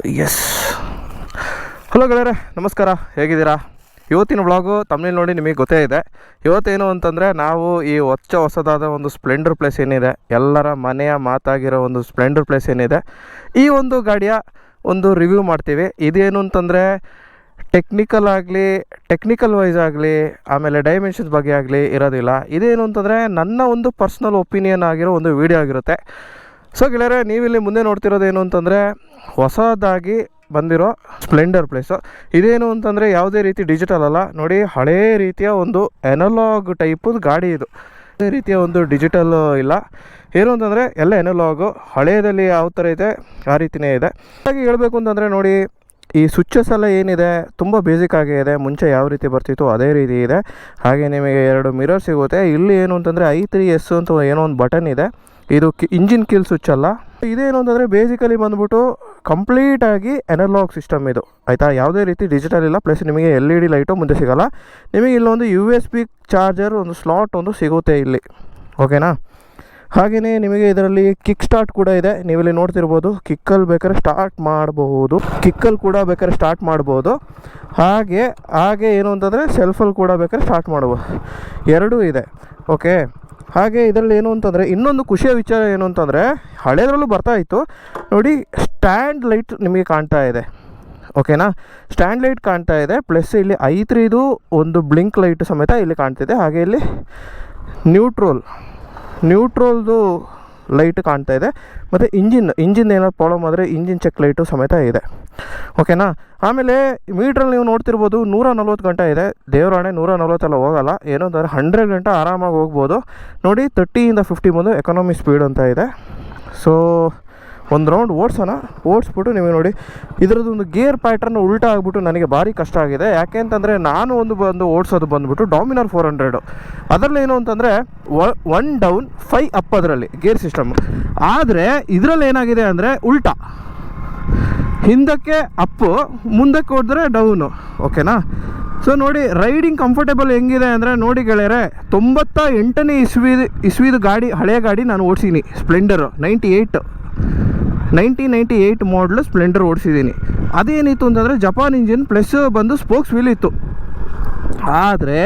S. Hello ಗೆಳೆಯರೆ, ನಮಸ್ಕಾರ. ಹೇಗಿದ್ದೀರಾ? ಇವತ್ತಿನ ವ್ಲಾಗು ತಮಿಳು ನೋಡಿ ನಿಮಗೆ ಗೊತ್ತೇ ಇದೆ. ಇವತ್ತೇನು ಅಂತಂದರೆ ನಾವು ಈ ಹೊಸದಾದ ಒಂದು ಸ್ಪ್ಲೆಂಡರ್ ಪ್ಲೇಸ್ ಏನಿದೆ, ಎಲ್ಲರ ಮನೆಯ ಮಾತಾಗಿರೋ ಒಂದು ಸ್ಪ್ಲೆಂಡರ್ ಪ್ಲೇಸ್ ಏನಿದೆ, ಈ ಒಂದು ಗಾಡಿಯ ಒಂದು ರಿವ್ಯೂ ಮಾಡ್ತೀವಿ. ಇದೇನು ಅಂತಂದರೆ ಟೆಕ್ನಿಕಲ್ ವೈಸ್ ಆಗಲಿ, ಆಮೇಲೆ ಡೈಮೆನ್ಷನ್ಸ್ ಬಗ್ಗೆ ಆಗಲಿ ಇರೋದಿಲ್ಲ. ಇದೇನು ಅಂತಂದರೆ ನನ್ನ ಒಂದು ಪರ್ಸ್ನಲ್ ಒಪಿನಿಯನ್ ಆಗಿರೋ ಒಂದು ವಿಡಿಯೋ ಆಗಿರುತ್ತೆ. ಸೊ ಗೆಳೆಯರೆ, ನೀವಿಲ್ಲಿ ಮುಂದೆ ನೋಡ್ತಿರೋದೇನು ಅಂತಂದರೆ ಹೊಸದಾಗಿ ಬಂದಿರೋ ಸ್ಪ್ಲೆಂಡರ್ ಪ್ಲೇಸು. ಇದೇನು ಅಂತಂದರೆ ಯಾವುದೇ ರೀತಿ ಡಿಜಿಟಲ್ ಅಲ್ಲ ನೋಡಿ, ಹಳೇ ರೀತಿಯ ಒಂದು ಎನಲಾಗ್ ಟೈಪು ಗಾಡಿ ಇದು. ಯಾವುದೇ ರೀತಿಯ ಒಂದು ಡಿಜಿಟಲ್ ಇಲ್ಲ. ಏನು ಅಂತಂದರೆ ಎಲ್ಲ ಎನಲಾಗು, ಹಳೆಯದಲ್ಲಿ ಯಾವ ಥರ ಇದೆ ಆ ರೀತಿಯೇ ಇದೆ. ಹಾಗಾಗಿ ಹೇಳಬೇಕು ಅಂತಂದರೆ ನೋಡಿ, ಈ ಸ್ವಿಚಸ್ ಎಲ್ಲ ಏನಿದೆ ತುಂಬ ಬೇಸಿಕ್ ಆಗೇ ಇದೆ. ಮುಂಚೆ ಯಾವ ರೀತಿ ಬರ್ತಿತ್ತು ಅದೇ ರೀತಿ ಇದೆ. ಹಾಗೆ ನಿಮಗೆ 2 ಮಿರರ್ ಸಿಗುತ್ತೆ. ಇಲ್ಲಿ ಏನು ಅಂತಂದರೆ i3s ಅಂತ ಏನೋ ಒಂದು ಬಟನ್ ಇದೆ. ಇದು ಇಂಜಿನ್ ಕಿಲ್ ಸ್ವಿಚ್ ಅಲ್ಲ. ಇದೇನು ಅಂತಂದರೆ ಬೇಸಿಕಲಿ ಬಂದ್ಬಿಟ್ಟು ಕಂಪ್ಲೀಟಾಗಿ ಎನಲಾಗ್ ಸಿಸ್ಟಮ್ ಇದು, ಆಯಿತಾ. ಯಾವುದೇ ರೀತಿ ಡಿಜಿಟಲ್ ಇಲ್ಲ. ಪ್ಲಸ್ ನಿಮಗೆ LED ಲೈಟು ಮುಂದೆ ಸಿಗೋಲ್ಲ. ನಿಮಗೆ ಇಲ್ಲೊಂದು USB ಚಾರ್ಜರ್ ಒಂದು ಸ್ಲಾಟ್ ಒಂದು ಸಿಗುತ್ತೆ ಇಲ್ಲಿ, ಓಕೆನಾ. ಹಾಗೆಯೇ ನಿಮಗೆ ಇದರಲ್ಲಿ ಕಿಕ್ ಸ್ಟಾರ್ಟ್ ಕೂಡ ಇದೆ. ನೀವಿಲ್ಲಿ ನೋಡ್ತಿರ್ಬೋದು, ಕಿಕ್ಕಲ್ಲಿ ಬೇಕಾದ್ರೆ ಸ್ಟಾರ್ಟ್ ಮಾಡ್ಬೋದು. ಹಾಗೆ ಏನು ಅಂತಂದರೆ ಸೆಲ್ಫಲ್ಲಿ ಕೂಡ ಬೇಕಾದ್ರೆ ಸ್ಟಾರ್ಟ್ ಮಾಡ್ಬೋದು. ಎರಡೂ ಇದೆ, ಓಕೆ. ಹಾಗೆ ಇದರಲ್ಲಿ ಏನು ಅಂತಂದರೆ ಇನ್ನೊಂದು ಖುಷಿಯ ವಿಚಾರ ಏನು ಅಂತಂದರೆ, ಹಳೇದ್ರಲ್ಲೂ ಬರ್ತಾಯಿತ್ತು ನೋಡಿ, ಸ್ಟ್ಯಾಂಡ್ ಲೈಟ್ ನಿಮಗೆ ಕಾಣ್ತಾ ಇದೆ, ಓಕೆನಾ. ಸ್ಟ್ಯಾಂಡ್ ಲೈಟ್ ಕಾಣ್ತಾ ಇದೆ. ಪ್ಲಸ್ ಇಲ್ಲಿ i3ದು ಒಂದು ಬ್ಲಿಂಕ್ ಲೈಟ್ ಸಮೇತ ಇಲ್ಲಿ ಕಾಣ್ತಿದೆ. ಹಾಗೆ ಇಲ್ಲಿ ನ್ಯೂಟ್ರಲ್ದು ಲೈಟ್ ಕಾಣ್ತಾ ಇದೆ. ಮತ್ತು ಇಂಜಿನ್ ಏನಾದ್ರು ಪ್ರಾಬ್ಲಮ್ ಆದರೆ ಇಂಜಿನ್ ಚೆಕ್ ಲೈಟು ಸಮೇತ ಇದೆ, ಓಕೆನಾ. ಆಮೇಲೆ ಮೀಟ್ರಲ್ಲಿ ನೀವು ನೋಡ್ತಿರ್ಬೋದು 140 ಗಂಟೆ ಇದೆ. ದೇವರಾಣೆ 140 ಹೋಗಲ್ಲ. ಏನು ಅಂತಂದರೆ 100 ಗಂಟೆ ಆರಾಮಾಗಿ ಹೋಗ್ಬೋದು ನೋಡಿ. 30ಇಂದ 50 ಬಂದು ಎಕಾನಮಿ ಸ್ಪೀಡ್ ಅಂತ ಇದೆ. ಸೊ ಒಂದು ರೌಂಡ್ ಓಡಿಸ್ಬಿಟ್ಟು ನಿಮಗೆ ನೋಡಿ, ಇದರದ್ದು ಒಂದು ಗೇರ್ ಪ್ಯಾಟ್ರನ್ ಉಲ್ಟಾ ಆಗಿಬಿಟ್ಟು ನನಗೆ ಭಾರಿ ಕಷ್ಟ ಆಗಿದೆ. ಯಾಕೆ ಅಂತಂದರೆ ನಾನು ಓಡಿಸೋದು ಬಂದುಬಿಟ್ಟು ಡಾಮಿನರ್ 400. ಅದರಲ್ಲಿ ಏನು ಅಂತಂದರೆ 1 ಡೌನ್ 5 ಅಪ್ ಅದರಲ್ಲಿ ಗೇರ್ ಸಿಸ್ಟಮ್. ಆದರೆ ಇದರಲ್ಲಿ ಏನಾಗಿದೆ ಅಂದರೆ ಉಲ್ಟಾ, ಹಿಂದಕ್ಕೆ ಅಪ್ಪು, ಮುಂದಕ್ಕೆ ಹೊಡೆದ್ರೆ ಡೌನು, ಓಕೆನಾ. ಸೊ ನೋಡಿ, ರೈಡಿಂಗ್ ಕಂಫರ್ಟೇಬಲ್ ಹೆಂಗಿದೆ ಅಂದರೆ ನೋಡಿ ಗೆಳೆಯರೆ, 98ನೇ ಇಸ್ವಿದು ಗಾಡಿ, ಹಳೆಯ ಗಾಡಿ ನಾನು ಓಡಿಸಿದ್ದೀನಿ. ಸ್ಪ್ಲೆಂಡರು 1998 ಮಾಡಲು ಸ್ಪ್ಲೆಂಡರ್ ಓಡಿಸಿದ್ದೀನಿ. ಅದೇನಿತ್ತು ಅಂತಂದರೆ ಜಪಾನ್ ಇಂಜಿನ್ ಪ್ಲಸ್ ಬಂದು ಸ್ಪೋಕ್ಸ್ ವೀಲ್ ಇತ್ತು. ಆದರೆ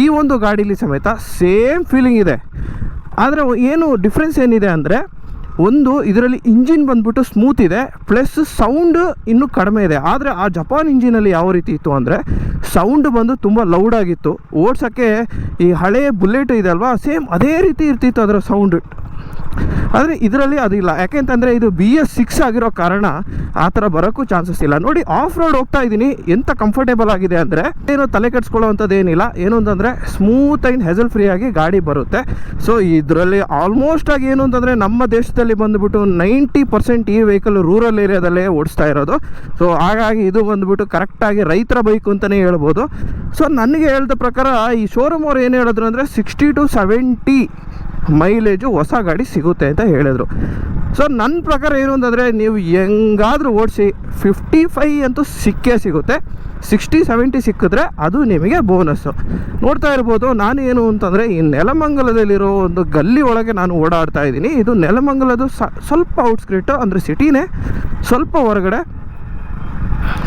ಈ ಒಂದು ಗಾಡೀಲಿ ಸಮೇತ ಸೇಮ್ ಫೀಲಿಂಗ್ ಇದೆ. ಆದರೆ ಏನು ಡಿಫ್ರೆನ್ಸ್ ಏನಿದೆ ಅಂದರೆ, ಒಂದು ಇದರಲ್ಲಿ ಇಂಜಿನ್ ಬಂದ್ಬಿಟ್ಟು ಸ್ಮೂತ್ ಇದೆ, ಪ್ಲಸ್ ಸೌಂಡ್ ಇನ್ನೂ ಕಡಿಮೆ ಇದೆ. ಆದರೆ ಆ ಜಪಾನ್ ಇಂಜಿನಲ್ಲಿ ಯಾವ ರೀತಿ ಇತ್ತು ಅಂದರೆ, ಸೌಂಡ್ ಬಂದು ತುಂಬ ಲೌಡಾಗಿತ್ತು. ಓಡ್ಸೋಕ್ಕೆ ಈ ಹಳೆಯ ಬುಲೆಟ್ ಇದೆ ಅಲ್ವಾ, ಸೇಮ್ ಅದೇ ರೀತಿ ಇರ್ತಿತ್ತು ಅದರ ಸೌಂಡ್. ಆದರೆ ಇದರಲ್ಲಿ ಅದಿಲ್ಲ. ಯಾಕೆಂತಂದರೆ ಇದು BS6 ಆಗಿರೋ ಕಾರಣ ಆ ಥರ ಬರೋಕ್ಕೂ ಚಾನ್ಸಸ್ ಇಲ್ಲ. ನೋಡಿ, ಆಫ್ ರೋಡ್ ಹೋಗ್ತಾ ಇದ್ದೀನಿ, ಎಂಥ ಕಂಫರ್ಟೇಬಲ್ ಆಗಿದೆ ಅಂದರೆ ಏನೋ ತಲೆ ಕೆಡಿಸ್ಕೊಳ್ಳೋವಂಥದ್ದು ಏನಿಲ್ಲ. ಏನು ಅಂತಂದರೆ ಸ್ಮೂತ್ ಆ್ಯಂಡ್ ಹೆಸಲ್ ಫ್ರೀ ಆಗಿ ಗಾಡಿ ಬರುತ್ತೆ. ಸೊ ಇದರಲ್ಲಿ ಆಲ್ಮೋಸ್ಟ್ ಆಗಿ ಏನು ಅಂತಂದರೆ ನಮ್ಮ ದೇಶದಲ್ಲಿ ಬಂದುಬಿಟ್ಟು 90% ಈ ವೆಹಿಕಲ್ ರೂರಲ್ ಏರಿಯಾದಲ್ಲೇ ಓಡಿಸ್ತಾ ಇರೋದು. ಸೊ ಹಾಗಾಗಿ ಇದು ಬಂದುಬಿಟ್ಟು ಕರೆಕ್ಟಾಗಿ ರೈತರ ಬೈಕು ಅಂತಲೇ ಹೇಳ್ಬೋದು. ಸೊ ನನಗೆ ಹೇಳಿದ ಪ್ರಕಾರ ಈ ಶೋರೂಮ್ ಅವ್ರು ಏನು ಹೇಳಿದ್ರು ಅಂದರೆ 60 to 70 ಮೈಲೇಜು ಹೊಸ ಗಾಡಿ ಸಿಗುತ್ತೆ ಅಂತ ಹೇಳಿದ್ರು. ಸೊ ನನ್ನ ಪ್ರಕಾರ ಏನು ಅಂತಂದರೆ, ನೀವು ಹೆಂಗಾದರೂ ಓಡಿಸಿ 55 ಅಂತೂ ಸಿಕ್ಕೇ ಸಿಗುತ್ತೆ. 60-70 ಸಿಕ್ಕಿದ್ರೆ ಅದು ನಿಮಗೆ ಬೋನಸ್ಸು. ನೋಡ್ತಾ ಇರ್ಬೋದು, ನಾನು ಏನು ಅಂತಂದರೆ ಈ ನೆಲಮಂಗಲದಲ್ಲಿರೋ ಒಂದು ಗಲ್ಲಿ ಒಳಗೆ ನಾನು ಓಡಾಡ್ತಾ ಇದ್ದೀನಿ. ಇದು ನೆಲಮಂಗಲದು ಸ್ವಲ್ಪ ಔಟ್ಸ್ಕ್ರಿಟ್ಟು, ಅಂದರೆ ಸಿಟಿನೇ ಸ್ವಲ್ಪ ಹೊರಗಡೆ.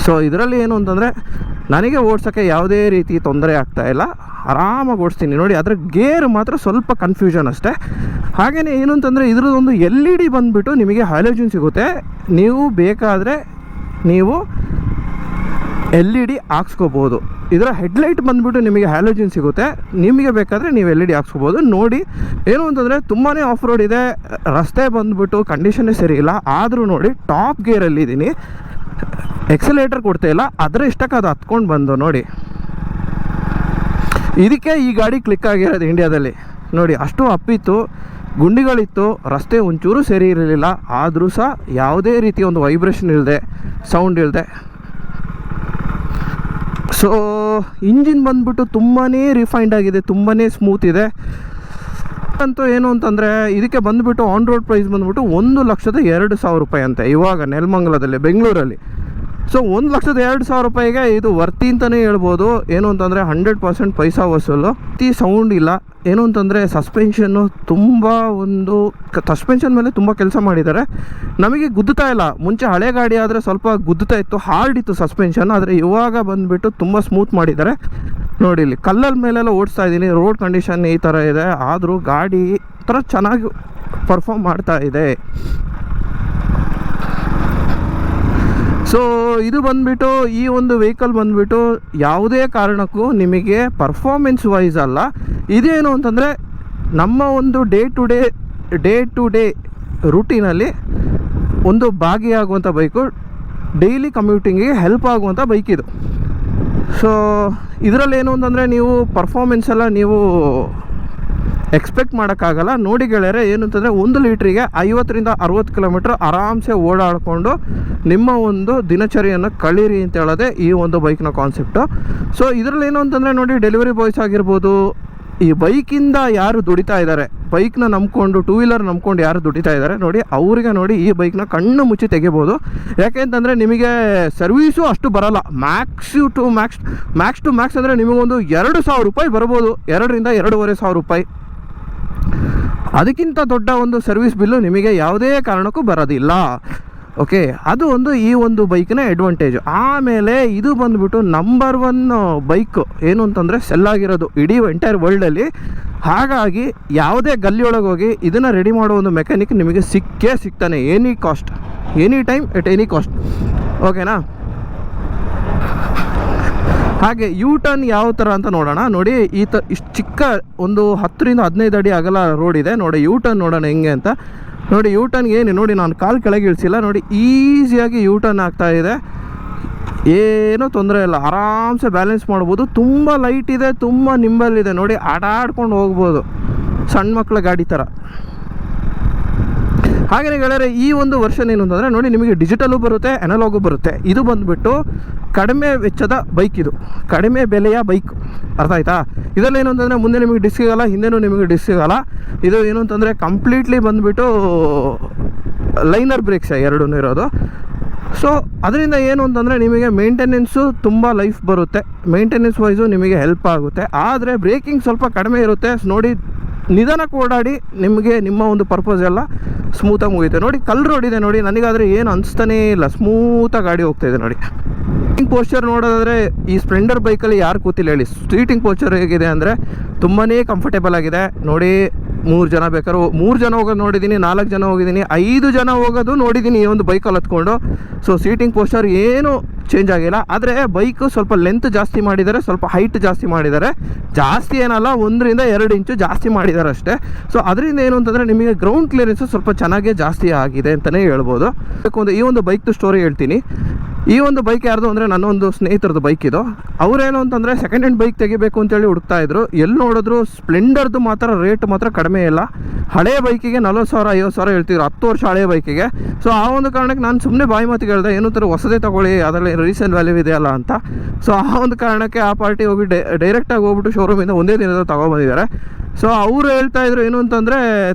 ಸೊ ಇದರಲ್ಲಿ ಏನು ಅಂತಂದರೆ ನನಗೆ ಓಡ್ಸೋಕ್ಕೆ ಯಾವುದೇ ರೀತಿ ತೊಂದರೆ ಆಗ್ತಾಯಿಲ್ಲ, ಆರಾಮಾಗಿ ಓಡಿಸ್ತೀನಿ ನೋಡಿ. ಅದರ ಗೇರ್ ಮಾತ್ರ ಸ್ವಲ್ಪ ಕನ್ಫ್ಯೂಷನ್ ಅಷ್ಟೇ. ಹಾಗೆಯೇ ಏನು ಅಂತಂದರೆ ಇದ್ರದ್ದೊಂದು LED ಬಂದುಬಿಟ್ಟು ನಿಮಗೆ ಹ್ಯಾಲೋಜನ್ ಸಿಗುತ್ತೆ. ನೀವು ಬೇಕಾದರೆ ನೀವು LED ಹಾಕ್ಸ್ಕೋಬೋದು. ಇದರ ಹೆಡ್ಲೈಟ್ ಬಂದುಬಿಟ್ಟು ನಿಮಗೆ ಹ್ಯಾಲೋಜನ್ ಸಿಗುತ್ತೆ. ನಿಮಗೆ ಬೇಕಾದರೆ ನೀವು LED ಹಾಕ್ಸ್ಕೋಬೋದು. ನೋಡಿ, ಏನು ಅಂತಂದರೆ ತುಂಬಾ ಆಫ್ ರೋಡ್ ಇದೆ, ರಸ್ತೆ ಬಂದುಬಿಟ್ಟು ಕಂಡೀಷನ್ನೇ ಸರಿ ಇಲ್ಲ. ಆದರೂ ನೋಡಿ, ಟಾಪ್ ಗೇರಲ್ಲಿ ಇದ್ದೀನಿ, ಎಕ್ಸಲೇಟರ್ ಕೊಡ್ತಾ ಇಲ್ಲ. ಅದರ ಇಷ್ಟಕ್ಕೆ ಅದು ಹತ್ಕೊಂಡು ಬಂದು ನೋಡಿ, ಇದಕ್ಕೆ ಈ ಗಾಡಿ ಕ್ಲಿಕ್ ಆಗಿರೋದು ಇಂಡಿಯಾದಲ್ಲಿ. ನೋಡಿ, ಅಷ್ಟು ಅಪ್ಪಿತ್ತು, ಗುಂಡಿಗಳಿತ್ತು, ರಸ್ತೆ ಒಂಚೂರು ಸರಿ ಇರಲಿಲ್ಲ. ಆದರೂ ಸಹ ಯಾವುದೇ ರೀತಿಯ ಒಂದು ವೈಬ್ರೇಷನ್ ಇಲ್ಲದೆ, ಸೌಂಡ್ ಇಲ್ಲದೆ. ಸೊ ಇಂಜಿನ್ ಬಂದ್ಬಿಟ್ಟು ತುಂಬಾ ರಿಫೈನ್ಡ್ ಆಗಿದೆ, ತುಂಬಾ ಸ್ಮೂತ್ ಇದೆ. ಅಂತೂ ಏನು ಅಂತಂದರೆ ಇದಕ್ಕೆ ಬಂದುಬಿಟ್ಟು ಆನ್ ರೋಡ್ ಪ್ರೈಸ್ ಬಂದುಬಿಟ್ಟು 1,02,000 ರೂಪಾಯಿ ಅಂತೆ ಇವಾಗ ನೆಲಮಂಗಲದಲ್ಲಿ, ಬೆಂಗಳೂರಲ್ಲಿ. ಸೊ 1,02,000 ರೂಪಾಯಿಗೆ ಇದು ವರ್ತಿ ಅಂತಲೇ ಹೇಳ್ಬೋದು. ಏನು ಅಂತಂದರೆ 100% ಪೈಸಾ ವಸೂಲು. ಸೌಂಡ್ ಇಲ್ಲ. ಏನು ಅಂತಂದರೆ ಸಸ್ಪೆನ್ಷನ್ನು ತುಂಬ ಸಸ್ಪೆನ್ಷನ್ ಮೇಲೆ ತುಂಬ ಕೆಲಸ ಮಾಡಿದ್ದಾರೆ. ನಮಗೆ ಗುದ್ದುತ್ತಾ ಇಲ್ಲ. ಮುಂಚೆ ಹಳೆ ಗಾಡಿ ಆದರೆ ಸ್ವಲ್ಪ ಗುದ್ದುತ್ತಾ ಇತ್ತು, ಹಾರ್ಡ್ ಇತ್ತು ಸಸ್ಪೆನ್ಷನ್. ಆದರೆ ಇವಾಗ ಬಂದುಬಿಟ್ಟು ತುಂಬ ಸ್ಮೂತ್ ಮಾಡಿದ್ದಾರೆ. ನೋಡಿ ಇಲ್ಲಿ ಕಲ್ಲಲ್ ಮೇಲೆಲ್ಲ ಓಡಿಸ್ತಾ ಇದ್ದೀನಿ. ರೋಡ್ ಕಂಡೀಷನ್ ಈ ಥರ ಇದೆ, ಆದರೂ ಗಾಡಿ ಥರ ಚೆನ್ನಾಗಿ ಪರ್ಫಾರ್ಮ್ ಮಾಡ್ತಾ ಇದೆ. ಸೊ ಇದು ಬಂದುಬಿಟ್ಟು ಈ ಒಂದು ವೆಹಿಕಲ್ ಬಂದುಬಿಟ್ಟು ಯಾವುದೇ ಕಾರಣಕ್ಕೂ ನಿಮಗೆ ಪರ್ಫಾರ್ಮೆನ್ಸ್ ವೈಸ್ ಅಲ್ಲ. ಇದೇನು ಅಂತಂದರೆ ನಮ್ಮ ಒಂದು ಡೇ ಟು ಡೇ ರೂಟೀನಲ್ಲಿ ಒಂದು ಭಾಗಿಯಾಗುವಂಥ ಬೈಕು, ಡೈಲಿ ಕಮ್ಯೂಟಿಂಗಿಗೆ ಹೆಲ್ಪ್ ಆಗುವಂಥ ಬೈಕ್ ಇದು. ಸೊ ಇದರಲ್ಲಿ ಏನು ಅಂತಂದರೆ ನೀವು ಪರ್ಫಾರ್ಮೆನ್ಸ್ ಎಲ್ಲ ನೀವು ಎಕ್ಸ್ಪೆಕ್ಟ್ ಮಾಡೋಕ್ಕಾಗಲ್ಲ. ನೋಡಿ ಗೆಳೆಯರೆ, ಏನು ಅಂತಂದರೆ 1 ಲೀಟ್ರಿಗೆ 50-60 ಕಿಲೋಮೀಟ್ರ್ ಆರಾಮ್ಸೆ ಓಡಾಡಿಕೊಂಡು ನಿಮ್ಮ ಒಂದು ದಿನಚರಿಯನ್ನು ಕಳೀರಿ ಅಂತ ಹೇಳೋದೆ ಈ ಒಂದು ಬೈಕ್ನ ಕಾನ್ಸೆಪ್ಟು. ಸೊ ಇದರಲ್ಲಿ ಏನು ಅಂತಂದರೆ ನೋಡಿ, ಡೆಲಿವರಿ ಬಾಯ್ಸ್ ಆಗಿರ್ಬೋದು, ಈ ಬೈಕಿಂದ ಯಾರು ದುಡಿತಾ ಇದ್ದಾರೆ, ಬೈಕ್ನ ನಂಬ್ಕೊಂಡು, ಟೂ ವೀಲರ್ ನಂಬ್ಕೊಂಡು ಯಾರು ದುಡಿತಾ ಇದ್ದಾರೆ ನೋಡಿ, ಅವರಿಗೆ ನೋಡಿ ಈ ಬೈಕ್ನ ಕಣ್ಣು ಮುಚ್ಚಿ ತೆಗಿಬೋದು. ಯಾಕೆ ಅಂತಂದರೆ ನಿಮಗೆ ಸರ್ವೀಸು ಅಷ್ಟು ಬರೋಲ್ಲ. ಮ್ಯಾಕ್ಸ್ ಟು ಮ್ಯಾಕ್ಸ್ ಅಂದರೆ ನಿಮಗೊಂದು 2,000 ರೂಪಾಯಿ ಬರ್ಬೋದು, 2,000-2,500 ರೂಪಾಯಿ. ಅದಕ್ಕಿಂತ ದೊಡ್ಡ ಒಂದು ಸರ್ವಿಸ್ ಬಿಲ್ಲು ನಿಮಗೆ ಯಾವುದೇ ಕಾರಣಕ್ಕೂ ಬರೋದಿಲ್ಲ. ಓಕೆ, ಅದು ಒಂದು ಈ ಒಂದು ಬೈಕಿನ ಅಡ್ವಾಂಟೇಜು. ಆಮೇಲೆ ಇದು ಬಂದುಬಿಟ್ಟು ನಂಬರ್ 1 ಬೈಕು ಏನು ಅಂತಂದರೆ ಸೆಲ್ ಆಗಿರೋದು ಇಡೀ ಎಂಟೈರ್ ವರ್ಲ್ಡಲ್ಲಿ. ಹಾಗಾಗಿ ಯಾವುದೇ ಗಲ್ಲಿಯೊಳಗೆ ಹೋಗಿ ಇದನ್ನು ರೆಡಿ ಮಾಡೋ ಒಂದು ಮೆಕ್ಯಾನಿಕ್ ನಿಮಗೆ ಸಿಗ್ತಾನೆ, any time at any cost. ಓಕೆನಾ? ಹಾಗೆ ಯೂ ಟರ್ನ್ ಯಾವ ಥರ ಅಂತ ನೋಡೋಣ. ನೋಡಿ, ಇಷ್ಟು ಚಿಕ್ಕ ಒಂದು 10-15 ಅಡಿ ಅಗಲ ರೋಡ್ ಇದೆ ನೋಡಿ. ಯೂ ಟರ್ನ್ ನೋಡೋಣ ಹೆಂಗೆ ಅಂತ. ನೋಡಿ ಯೂ ಟರ್ನ್ಗೆ ಏನು ನೋಡಿ, ನಾನು ಕಾಲು ಕೆಳಗೆ ಇಳಿಸಿಲ್ಲ ನೋಡಿ, ಈಸಿಯಾಗಿ ಯೂ ಟರ್ನ್ ಆಗ್ತಾ ಇದೆ. ಏನೂ ತೊಂದರೆ ಇಲ್ಲ, ಆರಾಮ್ಸೆ ಬ್ಯಾಲೆನ್ಸ್ ಮಾಡ್ಬೋದು. ತುಂಬ ಲೈಟ್ ಇದೆ, ತುಂಬ ನಿಂಬಲ್ ಇದೆ ನೋಡಿ, ಆಟಾಡ್ಕೊಂಡು ಹೋಗ್ಬೋದು, ಸಣ್ಣ ಮಕ್ಕಳ ಗಾಡಿ ಥರ. ಹಾಗೆಯೇ ಗೆಳೆಯರೆ, ಈ ಒಂದು ವರ್ಷನ್ ಏನು ಅಂತಂದರೆ ನೋಡಿ, ನಿಮಗೆ ಡಿಜಿಟಲು ಬರುತ್ತೆ, ಅನಲಾಗು ಬರುತ್ತೆ. ಇದು ಬಂದುಬಿಟ್ಟು ಕಡಿಮೆ ವೆಚ್ಚದ ಬೈಕ್, ಇದು ಕಡಿಮೆ ಬೆಲೆಯ ಬೈಕ್. ಅರ್ಥ ಆಯ್ತಾ? ಇದರಲ್ಲಿ ಏನು ಅಂತಂದರೆ ಮುಂದೆ ನಿಮಗೆ ಡಿಸ್ಕ್ ಸಿಗೋಲ್ಲ, ಹಿಂದೆನೂ ನಿಮಗೆ ಡಿಸ್ಕ್ ಸಿಗೋಲ್ಲ. ಇದು ಏನು ಅಂತಂದರೆ ಕಂಪ್ಲೀಟ್ಲಿ ಬಂದುಬಿಟ್ಟು ಲೈನರ್ ಬ್ರೇಕ್ಸ್ ಎರಡೂ ಇರೋದು. ಸೊ ಅದರಿಂದ ಏನು ಅಂತಂದರೆ ನಿಮಗೆ ಮೇಂಟೆನೆನ್ಸು ತುಂಬ ಲೈಫ್ ಬರುತ್ತೆ, ಮೇಂಟೆನೆನ್ಸ್ ವೈಸು ನಿಮಗೆ ಹೆಲ್ಪ್ ಆಗುತ್ತೆ. ಆದರೆ ಬ್ರೇಕಿಂಗ್ ಸ್ವಲ್ಪ ಕಡಿಮೆ ಇರುತ್ತೆ ನೋಡಿ. ನಿಧಾನಕ್ಕೆ ಓಡಾಡಿ, ನಿಮಗೆ ನಿಮ್ಮ ಒಂದು ಪರ್ಪಸ್ ಎಲ್ಲ ಸ್ಮೂತಾಗಿ ಮುಗಿಯುತ್ತೆ. ನೋಡಿ ಕಲ್ ರೋಡ್ ಇದೆ ನೋಡಿ, ನನಗಾದರೆ ಏನು ಅನಿಸ್ತಾನೇ ಇಲ್ಲ, ಸ್ಮೂತಾಗಿ ಗಾಡಿ ಹೋಗ್ತಾಯಿದೆ ನೋಡಿ. ಸೀಟಿಂಗ್ ಪೋಸ್ಚರ್ ನೋಡೋದಾದರೆ ಈ ಸ್ಪ್ಲೆಂಡರ್ ಬೈಕಲ್ಲಿ ಯಾರು ಕೂತಿಲ್ಲ ಹೇಳಿ. ಸೀಟಿಂಗ್ ಪೋಸ್ಚರ್ ಹೇಗಿದೆ ಅಂದರೆ ತುಂಬಾ ಕಂಫರ್ಟೇಬಲ್ ಆಗಿದೆ ನೋಡಿ. 3 ಜನ ಬೇಕಾದ್ರೂ 3 ಜನ ಹೋಗೋದು ನೋಡಿದ್ದೀನಿ, 4 ಜನ ಹೋಗಿದ್ದೀನಿ, 5 ಜನ ಹೋಗೋದು ನೋಡಿದ್ದೀನಿ ಈ ಒಂದು ಬೈಕಲ್ಲಿ ಹತ್ಕೊಂಡು. ಸೊ ಸೀಟಿಂಗ್ ಪೋಸ್ಚರ್ ಏನು ಚೇಂಜ್ ಆಗಿಲ್ಲ. ಆದರೆ ಬೈಕು ಸ್ವಲ್ಪ ಲೆಂತ್ ಜಾಸ್ತಿ ಮಾಡಿದ್ದಾರೆ, ಸ್ವಲ್ಪ ಹೈಟ್ ಜಾಸ್ತಿ ಮಾಡಿದ್ದಾರೆ. ಜಾಸ್ತಿ ಏನಲ್ಲ, 1-2 ಇಂಚು ಜಾಸ್ತಿ ಮಾಡಿದ್ದಾರೆ ಅಷ್ಟೇ. ಸೊ ಅದರಿಂದ ಏನು ಅಂತಂದರೆ ನಿಮಗೆ ಗ್ರೌಂಡ್ ಕ್ಲಿಯರೆನ್ಸು ಸ್ವಲ್ಪ ಚೆನ್ನಾಗೇ ಜಾಸ್ತಿ ಆಗಿದೆ ಅಂತಲೇ ಹೇಳ್ಬೋದು. ಈ ಒಂದು ಬೈಕ್ದು ಸ್ಟೋರಿ ಹೇಳ್ತೀನಿ. ಈ ಒಂದು ಬೈಕ್ ಯಾರ್ದು ಅಂದರೆ ನನ್ನ ಒಂದು ಸ್ನೇಹಿತರದ್ದು ಬೈಕ್ ಇದು. ಅವರೇನು ಅಂತಂದರೆ ಸೆಕೆಂಡ್ ಹ್ಯಾಂಡ್ ಬೈಕ್ ತೆಗಿಬೇಕು ಅಂತೇಳಿ ಹುಡುಕ್ತಾ ಇದ್ರು. ಎಲ್ಲಿ ನೋಡಿದ್ರು ಸ್ಪ್ಲೆಂಡರ್ದು ಮಾತ್ರ ರೇಟ್ ಮಾತ್ರ ಕಡಿಮೆ ಇಲ್ಲ. ಹಳೆ ಬೈಕಿಗೆ 40,000-50,000 ಹೇಳ್ತಿದ್ರು, 10 ವರ್ಷ ಹಳೆ ಬೈಕಿಗೆ. ಸೊ ಆ ಒಂದು ಕಾರಣಕ್ಕೆ ನಾನು ಸುಮ್ಮನೆ ಬಾಯಿ ಮಾತಿಗೆ ಹೇಳಿದೆ, ಏನು ಥರ ಹೊಸದೇ ತೊಗೊಳ್ಳಿ, ಅದರಲ್ಲಿ ರೀಸೇಲ್ ವ್ಯಾಲ್ಯೂ ಇದೆಯಲ್ಲ ಅಂತ. ಸೊ ಆ ಒಂದು ಕಾರಣಕ್ಕೆ ಆ ಪಾರ್ಟಿ ಹೋಗಿ ಡೈರೆಕ್ಟಾಗಿ ಹೋಗ್ಬಿಟ್ಟು ಶೋರೂಮಿಂದ ಒಂದೇ ದಿನದಲ್ಲಿ ತೊಗೊಬಂದಿದ್ದಾರೆ. ಸೊ ಅವರು ಹೇಳ್ತಾಯಿದ್ರು ಏನು ಅಂತಂದರೆ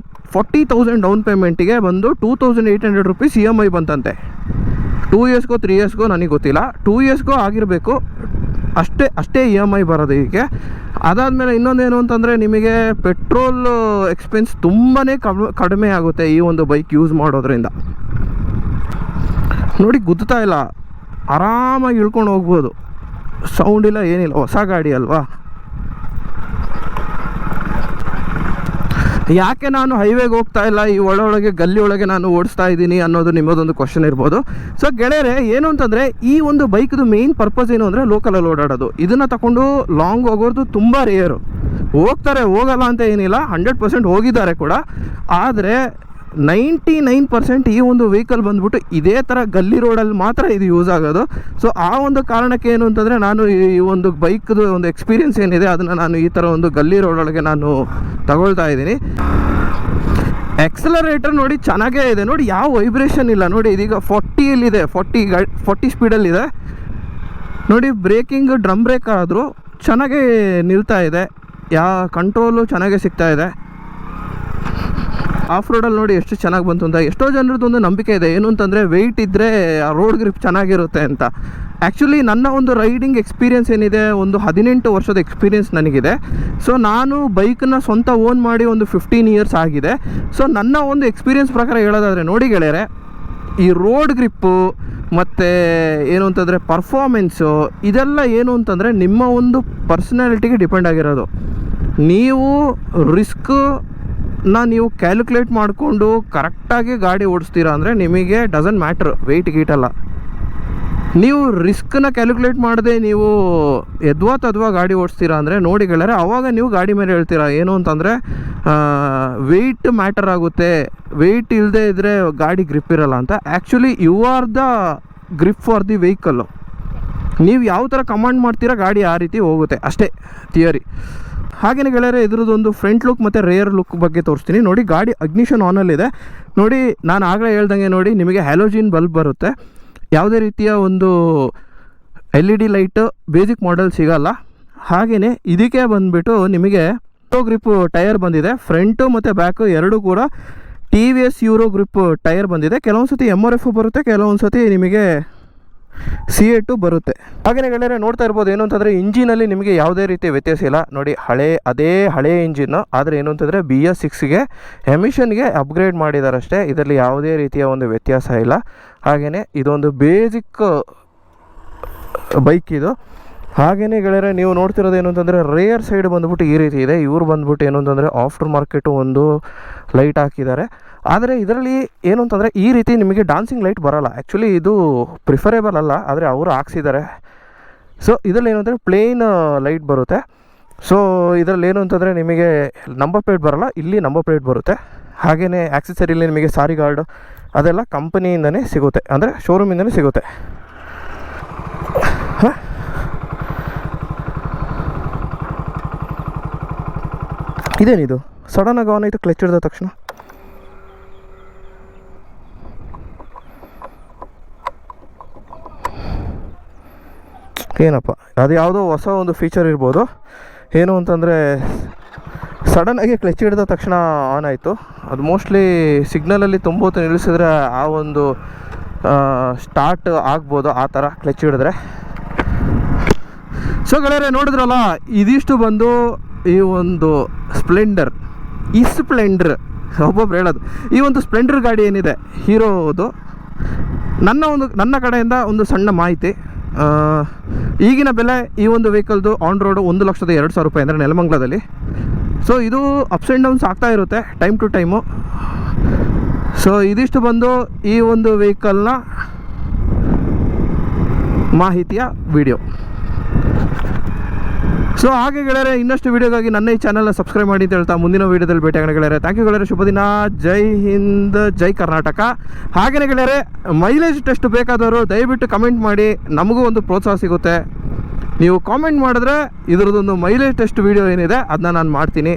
40,000 ಡೌನ್ ಪೇಮೆಂಟಿಗೆ ಬಂದು 2,800 ರೂಪೀಸ್ EMI ಬಂತಂತೆ. 2 ಇಯರ್ಸ್ಗೋ 3 ಇಯರ್ಸ್ಗೋ ನನಗೆ ಗೊತ್ತಿಲ್ಲ, 2 ಇಯರ್ಸ್ಗೋ ಆಗಿರಬೇಕು ಅಷ್ಟೇ EMI ಬರೋದು ಹೀಗೆ. ಅದಾದಮೇಲೆ ಇನ್ನೊಂದೇನು ಅಂತಂದರೆ ನಿಮಗೆ ಪೆಟ್ರೋಲ್ ಎಕ್ಸ್ಪೆನ್ಸ್ ತುಂಬಾ ಕಡಿಮೆ ಆಗುತ್ತೆ ಈ ಒಂದು ಬೈಕ್ ಯೂಸ್ ಮಾಡೋದ್ರಿಂದ. ನೋಡಿ ಗುದ್ದುತ್ತಾ ಇಲ್ಲ, ಆರಾಮಾಗಿ ಇಳ್ಕೊಂಡು ಹೋಗ್ಬೋದು, ಸೌಂಡ್ ಇಲ್ಲ ಏನಿಲ್ಲ, ಹೊಸ ಗಾಡಿ ಅಲ್ವಾ. ಯಾಕೆ ನಾನು ಹೈವೇಗೆ ಹೋಗ್ತಾ ಇಲ್ಲ, ಈ ಒಳಗೆ ಗಲ್ಲಿ ಒಳಗೆ ನಾನು ಓಡಿಸ್ತಾ ಇದ್ದೀನಿ ಅನ್ನೋದು ನಿಮ್ಮದೊಂದು ಕ್ವಶನ್ ಇರ್ಬೋದು. ಸೊ ಗೆಳೆಯರೆ, ಏನು ಅಂತಂದರೆ ಈ ಒಂದು ಬೈಕ್ದು ಮೇಯ್ನ್ ಪರ್ಪಸ್ ಏನು ಅಂದರೆ ಲೋಕಲಲ್ಲಿ ಓಡಾಡೋದು. ಇದನ್ನು ತಗೊಂಡು ಲಾಂಗ್ ಹೋಗೋದು ತುಂಬ ರೇರು. ಹೋಗಲ್ಲ ಅಂತ ಏನಿಲ್ಲ, 100% ಹೋಗಿದ್ದಾರೆ ಕೂಡ. ಆದರೆ 99% ಈ ಒಂದು ವೆಹಿಕಲ್ ಬಂದ್ಬಿಟ್ಟು ಇದೇ ಥರ ಗಲ್ಲಿ ರೋಡಲ್ಲಿ ಮಾತ್ರ ಇದು ಯೂಸ್ ಆಗೋದು. ಸೊ ಆ ಒಂದು ಕಾರಣಕ್ಕೆ ಏನು ಅಂತಂದರೆ ನಾನು ಈ ಒಂದು ಬೈಕ್ದು ಒಂದು ಎಕ್ಸ್ಪೀರಿಯೆನ್ಸ್ ಏನಿದೆ ಅದನ್ನು ನಾನು ಈ ಥರ ಒಂದು ಗಲ್ಲಿ ರೋಡೊಳಗೆ ನಾನು ತಗೊಳ್ತಾ ಇದ್ದೀನಿ. ಎಕ್ಸಲರೇಟರ್ ನೋಡಿ ಚೆನ್ನಾಗೇ ಇದೆ ನೋಡಿ, ಯಾವ ವೈಬ್ರೇಷನ್ ಇಲ್ಲ ನೋಡಿ. ಇದೀಗ 40ಯಲ್ಲಿದೆ, 40 ಸ್ಪೀಡಲ್ಲಿದೆ ನೋಡಿ. ಬ್ರೇಕಿಂಗ್ ಡ್ರಮ್ ಬ್ರೇಕ್ ಆದರೂ ಚೆನ್ನಾಗೇ ನಿಲ್ತಾ ಇದೆ, ಕಂಟ್ರೋಲು ಚೆನ್ನಾಗೇ ಸಿಗ್ತಾ ಇದೆ. ಆಫ್ ರೋಡಲ್ಲಿ ನೋಡಿ ಎಷ್ಟು ಚೆನ್ನಾಗಿ ಬಂತು ಅಂತ. ಎಷ್ಟೋ ಜನರದ್ದು ಒಂದು ನಂಬಿಕೆ ಇದೆ ಏನು ಅಂತಂದರೆ ವೆಯ್ಟ್ ಇದ್ದರೆ ರೋಡ್ ಗ್ರಿಪ್ ಚೆನ್ನಾಗಿರುತ್ತೆ ಅಂತ. ಆ್ಯಕ್ಚುಲಿ ನನ್ನ ಒಂದು ರೈಡಿಂಗ್ ಎಕ್ಸ್ಪೀರಿಯೆನ್ಸ್ ಏನಿದೆ, ಒಂದು 18 ವರ್ಷದ ಎಕ್ಸ್ಪೀರಿಯೆನ್ಸ್ ನನಗಿದೆ. ಸೊ ನಾನು ಬೈಕನ್ನ ಸ್ವಂತ ಓನ್ ಮಾಡಿ ಒಂದು 15 ಇಯರ್ಸ್ ಆಗಿದೆ. ಸೊ ನನ್ನ ಒಂದು ಎಕ್ಸ್ಪೀರಿಯೆನ್ಸ್ ಪ್ರಕಾರ ಹೇಳೋದಾದರೆ ನೋಡಿ ಗೆಳೆಯರೆ, ಈ ರೋಡ್ ಗ್ರಿಪ್ಪು ಮತ್ತು ಏನು ಅಂತಂದರೆ ಪರ್ಫಾಮೆನ್ಸು ಇದೆಲ್ಲ ಏನು ಅಂತಂದರೆ ನಿಮ್ಮ ಒಂದು ಪರ್ಸನಾಲಿಟಿಗೆ ಡಿಪೆಂಡ್ ಆಗಿರೋದು. ನೀವು ರಿಸ್ಕ್ನ ನೀವು ಕ್ಯಾಲ್ಕುಲೇಟ್ ಮಾಡಿಕೊಂಡು ಕರೆಕ್ಟಾಗಿ ಗಾಡಿ ಓಡಿಸ್ತೀರಾ ಅಂದರೆ ನಿಮಗೆ ಡಸಂಟ್ ಮ್ಯಾಟ್ರ್ ವೆಯ್ಟ್ ಗೀಟಲ್ಲ. ನೀವು ರಿಸ್ಕನ್ನ ಕ್ಯಾಲ್ಕುಲೇಟ್ ಮಾಡದೆ ನೀವು ಎದ್ವಾ ಗಾಡಿ ಓಡಿಸ್ತೀರಾ ಅಂದರೆ ನೋಡಿ ಗೆಳೆಯರೆ, ಆವಾಗ ನೀವು ಗಾಡಿ ಮೇಲೆ ಹೇಳ್ತೀರಾ ಏನು ಅಂತಂದರೆ ವೆಯ್ಟ್ ಮ್ಯಾಟರ್ ಆಗುತ್ತೆ, ವೆಯ್ಟ್ ಇಲ್ಲದೆ ಇದ್ದರೆ ಗಾಡಿ ಗ್ರಿಪ್ ಇರಲ್ಲ ಅಂತ. Actually you are the grip for the vehicle. ನೀವು ಯಾವ ಥರ ಕಮಾಂಡ್ ಮಾಡ್ತೀರಾ ಗಾಡಿ ಆ ರೀತಿ ಹೋಗುತ್ತೆ, ಅಷ್ಟೇ ಥಿಯರಿ. ಹಾಗೆಯೇ ಗೆಳೆಯರೆ, ಇದ್ರದ್ದೊಂದು ಫ್ರಂಟ್ ಲುಕ್ ಮತ್ತು ರೇರ್ ಲುಕ್ ಬಗ್ಗೆ ತೋರಿಸ್ತೀನಿ ನೋಡಿ. ಗಾಡಿ ಅಗ್ನಿಷನ್ ಆನಲ್ಲಿದೆ ನೋಡಿ. ನಾನು ಆಗಲೇ ಹೇಳ್ದಂಗೆ ನೋಡಿ, ನಿಮಗೆ ಹ್ಯಾಲೋಜಿನ್ ಬಲ್ಬ್ ಬರುತ್ತೆ. ಯಾವುದೇ ರೀತಿಯ ಒಂದು LED ಲೈಟು ಬೇಸಿಕ್ ಮಾಡೆಲ್ ಸಿಗೋಲ್ಲ. ಹಾಗೆಯೇ ಇದಕ್ಕೆ ಬಂದುಬಿಟ್ಟು ನಿಮಗೆ ಗ್ರಿಪ್ ಟೈರ್ ಬಂದಿದೆ. ಫ್ರಂಟು ಮತ್ತು ಬ್ಯಾಕು ಎರಡೂ ಕೂಡ TVS ಯೂರೋ ಗ್ರಿಪ್ ಟೈರ್ ಬಂದಿದೆ. ಕೆಲವೊಂದು ಸತಿ MRF ಬರುತ್ತೆ, ಕೆಲವೊಂದು ಸತಿ ನಿಮಗೆ C8 ಬರುತ್ತೆ. ಹಾಗೆಯೇ ಗೆಳೆಯರೆ ನೋಡ್ತಾ ಇರ್ಬೋದು ಏನು ಅಂತಂದರೆ ಇಂಜಿನಲ್ಲಿ ನಿಮಗೆ ಯಾವುದೇ ರೀತಿ ವ್ಯತ್ಯಾಸ ಇಲ್ಲ ನೋಡಿ. ಅದೇ ಹಳೆ ಇಂಜಿನ್ನು, ಆದರೆ ಏನು ಅಂತಂದರೆ BS6ಗೆ ಎಮಿಷನ್ಗೆ ಅಪ್ಗ್ರೇಡ್ ಮಾಡಿದ್ದಾರೆ ಅಷ್ಟೇ. ಇದರಲ್ಲಿ ಯಾವುದೇ ರೀತಿಯ ಒಂದು ವ್ಯತ್ಯಾಸ ಇಲ್ಲ. ಹಾಗೆಯೇ ಇದೊಂದು ಬೇಸಿಕ್ ಬೈಕ್ ಇದು. ಹಾಗೆಯೇ ಗೆಳೆಯರೆ ನೀವು ನೋಡ್ತಿರೋದು ಏನು ಅಂತಂದರೆ ರೇರ್ ಸೈಡ್ ಬಂದುಬಿಟ್ಟು ಈ ರೀತಿ ಇದೆ. ಇವ್ರು ಬಂದುಬಿಟ್ಟು ಏನು ಅಂತಂದರೆ ಆಫ್ಟರ್ ಮಾರ್ಕೆಟು ಒಂದು ಲೈಟ್ ಹಾಕಿದ್ದಾರೆ. ಆದರೆ ಇದರಲ್ಲಿ ಏನು ಅಂತಂದರೆ ಈ ರೀತಿ ನಿಮಗೆ ಡಾನ್ಸಿಂಗ್ ಲೈಟ್ ಬರೋಲ್ಲ. ಆ್ಯಕ್ಚುಲಿ ಇದು ಪ್ರಿಫರೇಬಲ್ ಅಲ್ಲ, ಆದರೆ ಅವರು ಹಾಕ್ಸಿದ್ದಾರೆ. ಸೊ ಇದರಲ್ಲಿ ಏನು ಅಂತಂದರೆ ಪ್ಲೇನ್ ಲೈಟ್ ಬರುತ್ತೆ. ಸೊ ಇದರಲ್ಲಿ ಏನು ಅಂತಂದರೆ ನಿಮಗೆ ನಂಬರ್ ಪ್ಲೇಟ್ ಬರೋಲ್ಲ, ಇಲ್ಲಿ ನಂಬರ್ ಪ್ಲೇಟ್ ಬರುತ್ತೆ. ಹಾಗೆಯೇ ಆಕ್ಸೆಸರಿಲಿ ನಿಮಗೆ ಸಾರಿ ಗಾರ್ಡ್ ಅದೆಲ್ಲ ಕಂಪನಿಯಿಂದನೇ ಸಿಗುತ್ತೆ, ಅಂದರೆ ಶೋರೂಮಿಂದನೇ ಸಿಗುತ್ತೆ. ಇದೇನಿದು ಸಡನ್ನಾಗಿ ಆನ್ ಆಯಿತು ಕ್ಲಚ್ ಹಿಡಿದ ತಕ್ಷಣ? ಏನಪ್ಪ, ಅದು ಯಾವುದೋ ಹೊಸ ಒಂದು ಫೀಚರ್ ಇರ್ಬೋದು. ಏನು ಅಂತಂದರೆ ಸಡನ್ನಾಗಿ ಕ್ಲಚ್ ಹಿಡಿದ ತಕ್ಷಣ ಆನ್ ಆಯಿತು. ಅದು ಮೋಸ್ಟ್ಲಿ ಸಿಗ್ನಲಲ್ಲಿ ತುಂಬ ಹೊತ್ತು ನಿಲ್ಲಿಸಿದ್ರೆ ಆ ಒಂದು ಸ್ಟಾರ್ಟ್ ಆಗ್ಬೋದು, ಆ ಥರ ಕ್ಲಚ್ ಹಿಡಿದ್ರೆ. ಸೊ ಗೆಳೆಯರೆ ನೋಡಿದ್ರಲ್ಲ, ಇದಿಷ್ಟು ಬಂದು ಈ ಒಂದು ಸ್ಪ್ಲೆಂಡರ್. ಒಬ್ಬೊಬ್ರು ಹೇಳೋದು ಈ ಒಂದು ಸ್ಪ್ಲೆಂಡರ್ ಗಾಡಿ ಏನಿದೆ ಹೀರೋದು, ನನ್ನ ಕಡೆಯಿಂದ ಒಂದು ಸಣ್ಣ ಮಾಹಿತಿ. ಈಗಿನ ಬೆಲೆ ಈ ಒಂದು ವೆಹಿಕಲ್ದು ಆನ್ ರೋಡು 1,02,000 ರೂಪಾಯಿ ಅಂದರೆ ನೆಲಮಂಗಲದಲ್ಲಿ. ಸೊ ಇದು ಅಪ್ಸ್ ಆ್ಯಂಡ್ ಡೌನ್ಸ್ ಆಗ್ತಾ ಇರುತ್ತೆ ಟೈಮ್ ಟು ಟೈಮು. ಸೊ ಇದಿಷ್ಟು ಬಂದು ಈ ಒಂದು ವೆಹಿಕಲ್ನ ಮಾಹಿತಿಯ ವಿಡಿಯೋ. ಸೊ ಹಾಗೆ ಗೆಳೆಯರೆ, ಇನ್ನಷ್ಟು ವೀಡಿಯೋಗಾಗಿ ನನ್ನ ಈ ಚಾನಲ್ನ ಸಬ್ಸ್ಕ್ರೈಬ್ ಮಾಡಿ ಅಂತ ಹೇಳ್ತಾ ಮುಂದಿನ ವೀಡಿಯೋದಲ್ಲಿ ಭೇಟಿಯಾಗೋಣ ಗೆಳೆಯರೆ. ಥ್ಯಾಂಕ್ ಯು ಗೆಳೆಯರೆ, ಶುಭ ದಿನ, ಜೈ ಹಿಂದ್, ಜೈ ಕರ್ನಾಟಕ. ಹಾಗೆಯೇ ಗೆಳೆಯರೆ, ಮೈಲೇಜ್ ಟೆಸ್ಟ್ ಬೇಕಾದವರು ದಯವಿಟ್ಟು ಕಮೆಂಟ್ ಮಾಡಿ, ನಮಗೂ ಒಂದು ಪ್ರೋತ್ಸಾಹ ಸಿಗುತ್ತೆ. ನೀವು ಕಾಮೆಂಟ್ ಮಾಡಿದ್ರೆ ಇದರದೊಂದು ಮೈಲೇಜ್ ಟೆಸ್ಟ್ ವೀಡಿಯೋ ಏನಿದೆ ಅದನ್ನ ನಾನು ಮಾಡ್ತೀನಿ.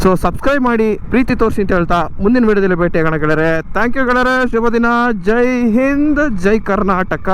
ಸೊ ಸಬ್ಸ್ಕ್ರೈಬ್ ಮಾಡಿ, ಪ್ರೀತಿ ತೋರಿಸಿ ಅಂತ ಹೇಳ್ತಾ ಮುಂದಿನ ವೀಡಿಯೋದಲ್ಲಿ ಭೇಟಿಯಾಗೋಣ ಗೆಳೆಯರೆ. ಥ್ಯಾಂಕ್ ಯು ಗೆಳೆಯರೆ, ಶುಭ ದಿನ, ಜೈ ಹಿಂದ್, ಜೈ ಕರ್ನಾಟಕ.